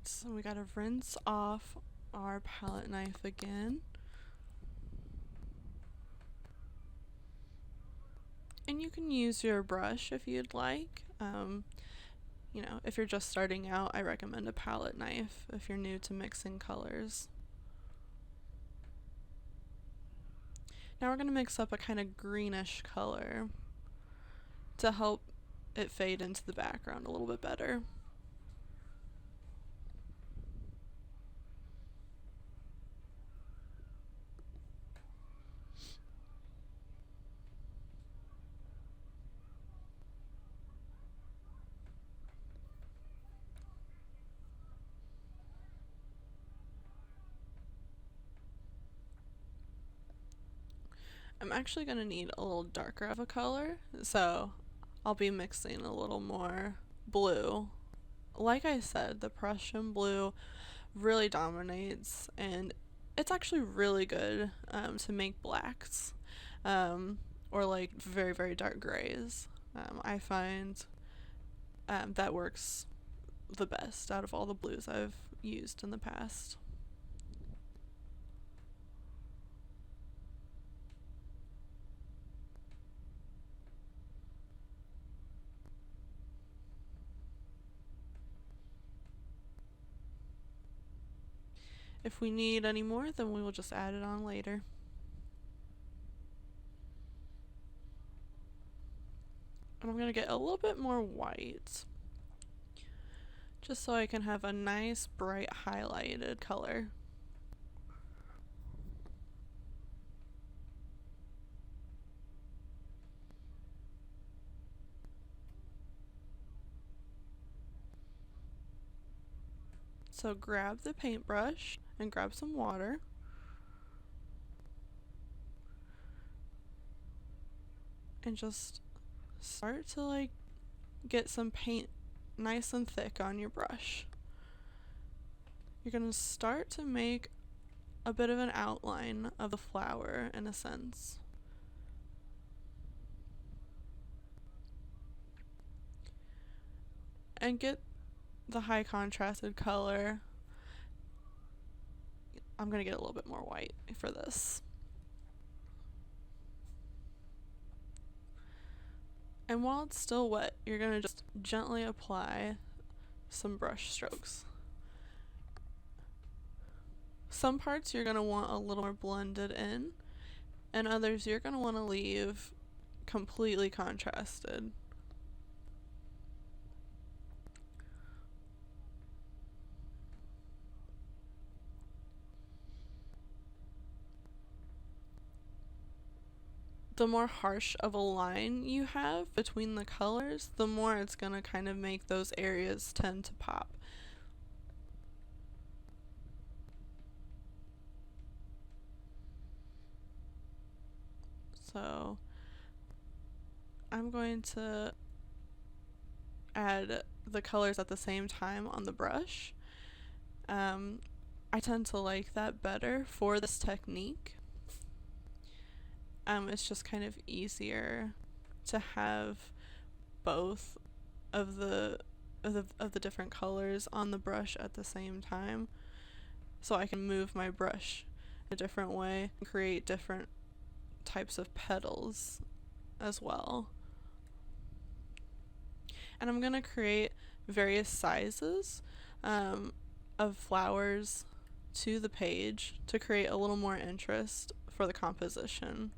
So we gotta rinse off our palette knife again. And you can use your brush if you'd like. You know, if you're just starting out, I recommend a palette knife if you're new to mixing colors. Now we're going to mix up a kind of greenish color to help it fade into the background a little bit better. I'm actually going to need a little darker of a color, so I'll be mixing a little more blue. Like I said, the Prussian blue really dominates, and it's actually really good to make blacks or like very, very dark grays. I find that works the best out of all the blues I've used in the past. If we need any more, then we will just add it on later. And I'm going to get a little bit more white, just so I can have a nice bright highlighted color. So grab the paintbrush and grab some water. And just start to like get some paint nice and thick on your brush. You're going to start to make a bit of an outline of the flower in a sense. And get the high contrasted color. I'm going to get a little bit more white for this. And while it's still wet, you're going to just gently apply some brush strokes. Some parts you're going to want a little more blended in, and others you're going to want to leave completely contrasted. The more harsh of a line you have between the colors, the more it's going to kind of make those areas tend to pop. So I'm going to add the colors at the same time on the brush. I tend to like that better for this technique. It's just kind of easier to have both of the different colors on the brush at the same time, so I can move my brush a different way and create different types of petals as well. And I'm going to create various sizes of flowers to the page to create a little more interest for the composition.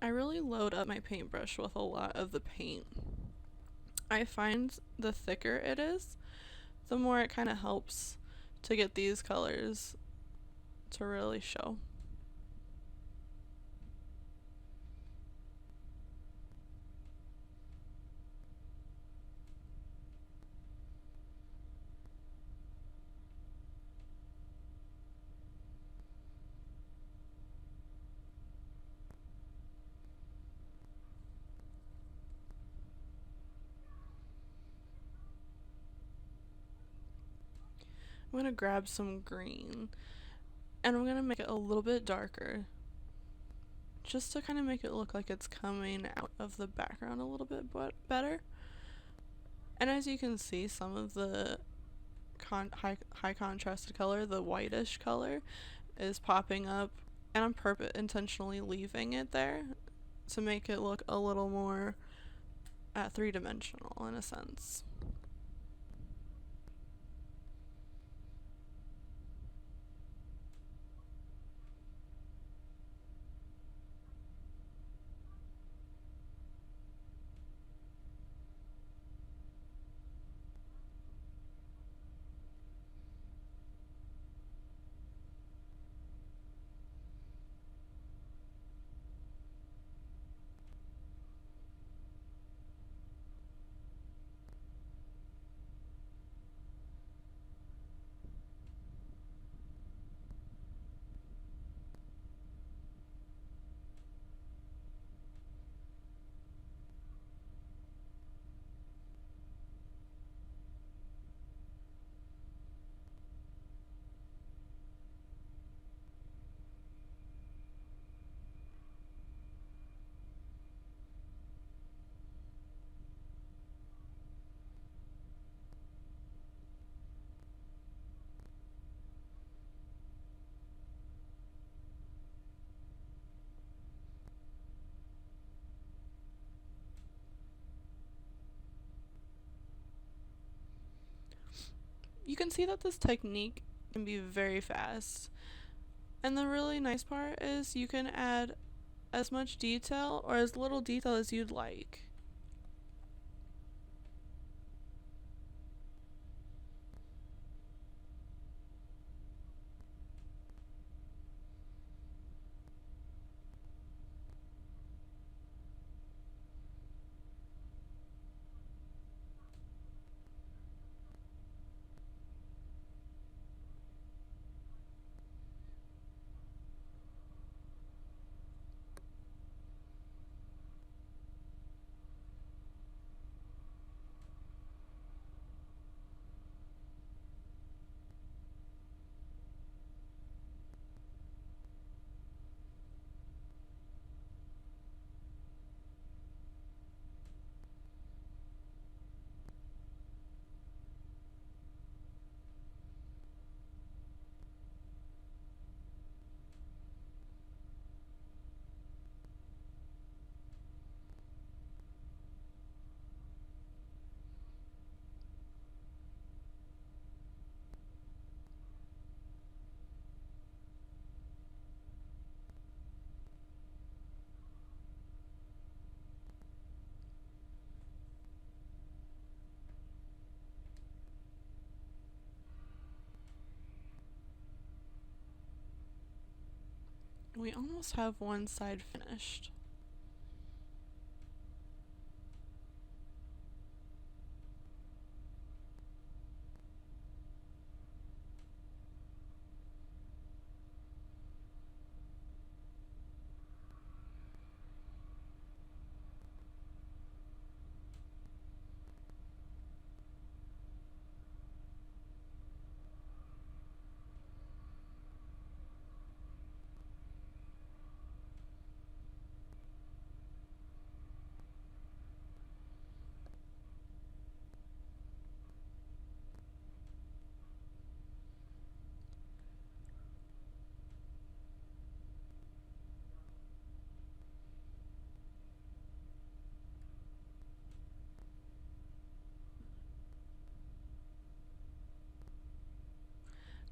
I really load up my paintbrush with a lot of the paint. I find the thicker it is, the more it kind of helps to get these colors to really show. I'm going to grab some green and I'm going to make it a little bit darker just to kind of make it look like it's coming out of the background a little bit better. And as you can see, some of the high contrasted color, the whitish color, is popping up, and I'm intentionally leaving it there to make it look a little more three-dimensional in a sense. You can see that this technique can be very fast. And the really nice part is you can add as much detail or as little detail as you'd like. We almost have one side finished.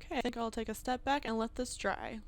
Okay, I think I'll take a step back and let this dry.